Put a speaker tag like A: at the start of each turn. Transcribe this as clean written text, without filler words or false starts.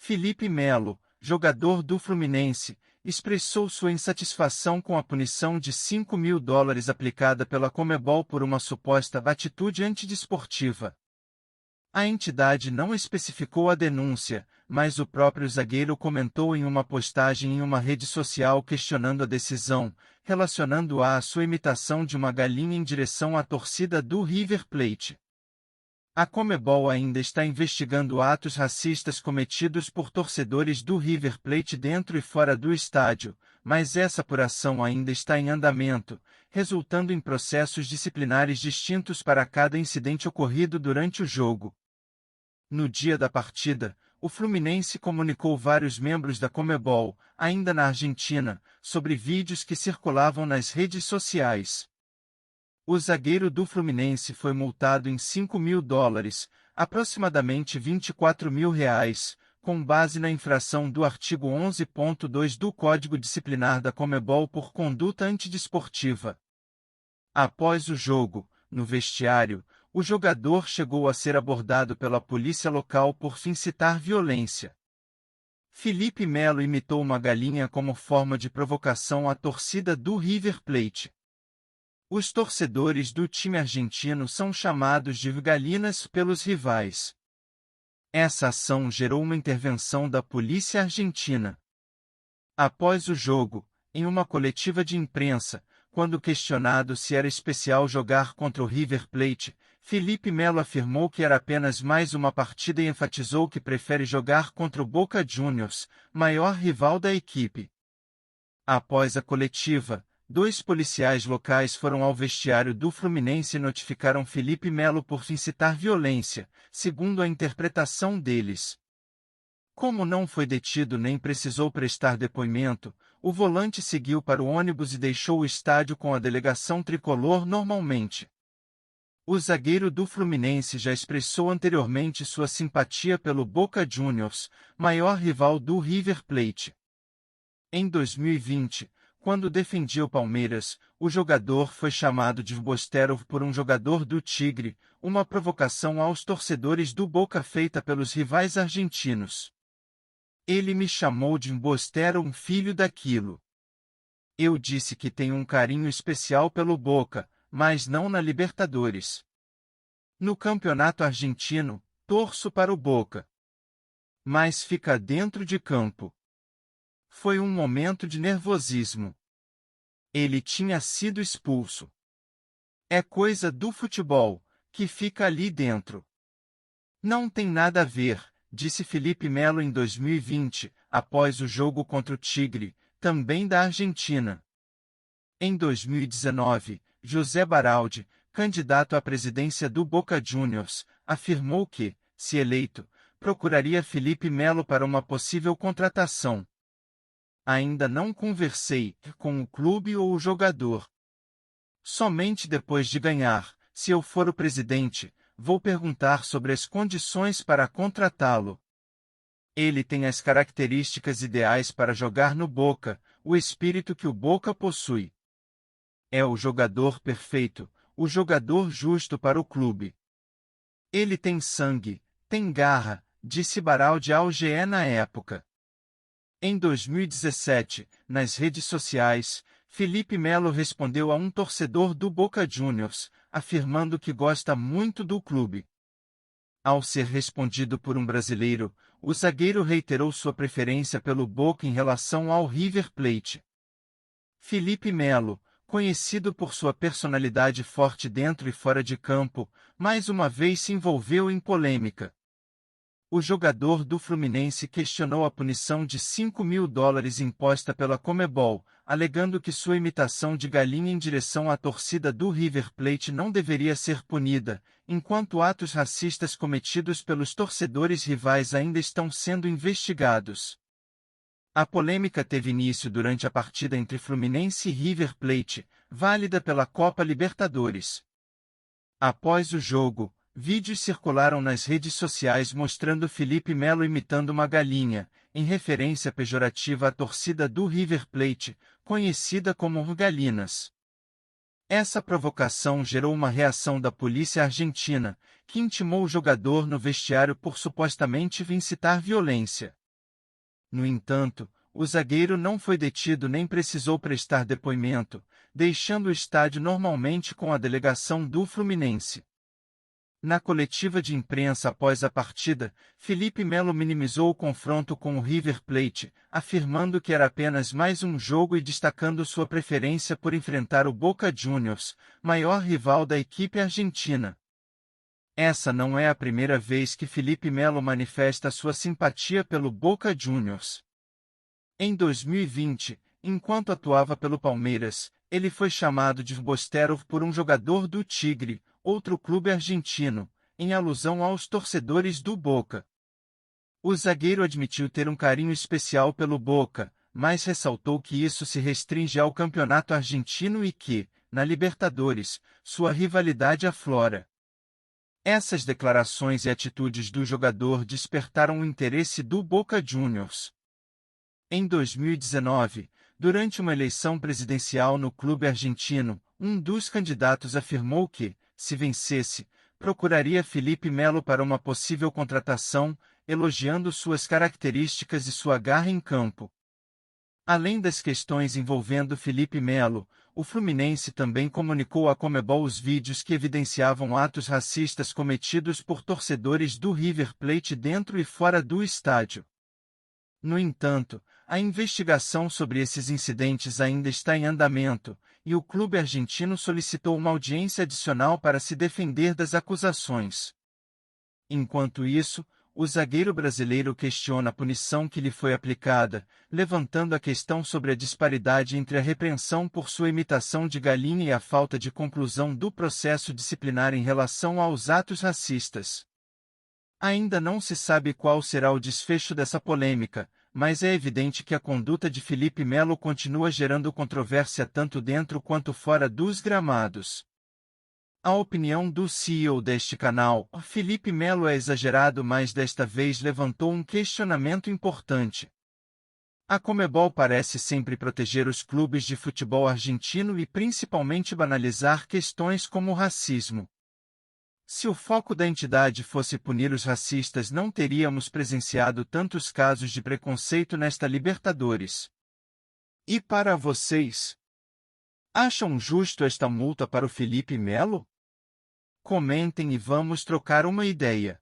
A: Felipe Melo, jogador do Fluminense, expressou sua insatisfação com a punição de US$ 5.000 aplicada pela Conmebol por uma suposta atitude antidesportiva. A entidade não especificou a denúncia, mas o próprio zagueiro comentou em uma postagem em uma rede social questionando a decisão, relacionando-a à sua imitação de uma galinha em direção à torcida do River Plate. A Conmebol ainda está investigando atos racistas cometidos por torcedores do River Plate dentro e fora do estádio, mas essa apuração ainda está em andamento, resultando em processos disciplinares distintos para cada incidente ocorrido durante o jogo. No dia da partida, o Fluminense comunicou vários membros da Conmebol, ainda na Argentina, sobre vídeos que circulavam nas redes sociais. O zagueiro do Fluminense foi multado em US$ 5.000, aproximadamente R$ 24.000, com base na infração do artigo 11.2 do Código Disciplinar da Conmebol por conduta antidesportiva. Após o jogo, no vestiário, o jogador chegou a ser abordado pela polícia local por incitar violência. Felipe Melo imitou uma galinha como forma de provocação à torcida do River Plate. Os torcedores do time argentino são chamados de galinas pelos rivais. Essa ação gerou uma intervenção da polícia argentina. Após o jogo, em uma coletiva de imprensa, quando questionado se era especial jogar contra o River Plate, Felipe Melo afirmou que era apenas mais uma partida e enfatizou que prefere jogar contra o Boca Juniors, maior rival da equipe. Após a coletiva, 2 policiais locais foram ao vestiário do Fluminense e notificaram Felipe Melo por incitar violência, segundo a interpretação deles. Como não foi detido nem precisou prestar depoimento, o volante seguiu para o ônibus e deixou o estádio com a delegação tricolor normalmente. O zagueiro do Fluminense já expressou anteriormente sua simpatia pelo Boca Juniors, maior rival do River Plate. Em 2020, quando defendia o Palmeiras, o jogador foi chamado de embostero por um jogador do Tigre, uma provocação aos torcedores do Boca feita pelos rivais argentinos. Ele me chamou de embostero, um filho daquilo. Eu disse que tenho um carinho especial pelo Boca, mas não na Libertadores. No campeonato argentino, torço para o Boca. Mas fica dentro de campo. Foi um momento de nervosismo. Ele tinha sido expulso. É coisa do futebol, que fica ali dentro. Não tem nada a ver, disse Felipe Melo em 2020, após o jogo contra o Tigre, também da Argentina. Em 2019, José Baraldi, candidato à presidência do Boca Juniors, afirmou que, se eleito, procuraria Felipe Melo para uma possível contratação. Ainda não conversei com o clube ou o jogador. Somente depois de ganhar, se eu for o presidente, vou perguntar sobre as condições para contratá-lo. Ele tem as características ideais para jogar no Boca, o espírito que o Boca possui. É o jogador perfeito, o jogador justo para o clube. Ele tem sangue, tem garra, disse Baraldi ao GE na época. Em 2017, nas redes sociais, Felipe Melo respondeu a um torcedor do Boca Juniors, afirmando que gosta muito do clube. Ao ser respondido por um brasileiro, o zagueiro reiterou sua preferência pelo Boca em relação ao River Plate. Felipe Melo, conhecido por sua personalidade forte dentro e fora de campo, mais uma vez se envolveu em polêmica. O jogador do Fluminense questionou a punição de US$ 5.000 imposta pela Conmebol, alegando que sua imitação de galinha em direção à torcida do River Plate não deveria ser punida, enquanto atos racistas cometidos pelos torcedores rivais ainda estão sendo investigados. A polêmica teve início durante a partida entre Fluminense e River Plate, válida pela Copa Libertadores. Após o jogo, vídeos circularam nas redes sociais mostrando Felipe Melo imitando uma galinha, em referência pejorativa à torcida do River Plate, conhecida como galinas. Essa provocação gerou uma reação da polícia argentina, que intimou o jogador no vestiário por supostamente incitar violência. No entanto, o zagueiro não foi detido nem precisou prestar depoimento, deixando o estádio normalmente com a delegação do Fluminense. Na coletiva de imprensa após a partida, Felipe Melo minimizou o confronto com o River Plate, afirmando que era apenas mais um jogo e destacando sua preferência por enfrentar o Boca Juniors, maior rival da equipe argentina. Essa não é a primeira vez que Felipe Melo manifesta sua simpatia pelo Boca Juniors. Em 2020, enquanto atuava pelo Palmeiras, ele foi chamado de Bostero por um jogador do Tigre, outro clube argentino, em alusão aos torcedores do Boca. O zagueiro admitiu ter um carinho especial pelo Boca, mas ressaltou que isso se restringe ao campeonato argentino e que, na Libertadores, sua rivalidade aflora. Essas declarações e atitudes do jogador despertaram o interesse do Boca Juniors. Em 2019, durante uma eleição presidencial no clube argentino, um dos candidatos afirmou que, se vencesse, procuraria Felipe Melo para uma possível contratação, elogiando suas características e sua garra em campo. Além das questões envolvendo Felipe Melo, o Fluminense também comunicou à Conmebol os vídeos que evidenciavam atos racistas cometidos por torcedores do River Plate dentro e fora do estádio. No entanto, a investigação sobre esses incidentes ainda está em andamento, e o clube argentino solicitou uma audiência adicional para se defender das acusações. Enquanto isso, o zagueiro brasileiro questiona a punição que lhe foi aplicada, levantando a questão sobre a disparidade entre a repreensão por sua imitação de galinha e a falta de conclusão do processo disciplinar em relação aos atos racistas. Ainda não se sabe qual será o desfecho dessa polêmica, mas é evidente que a conduta de Felipe Melo continua gerando controvérsia tanto dentro quanto fora dos gramados. A opinião do CEO deste canal, Felipe Melo, é exagerado, mas desta vez levantou um questionamento importante. A Conmebol parece sempre proteger os clubes de futebol argentino e principalmente banalizar questões como o racismo. Se o foco da entidade fosse punir os racistas, não teríamos presenciado tantos casos de preconceito nesta Libertadores. E para vocês? Acham justo esta multa para o Felipe Melo? Comentem e vamos trocar uma ideia.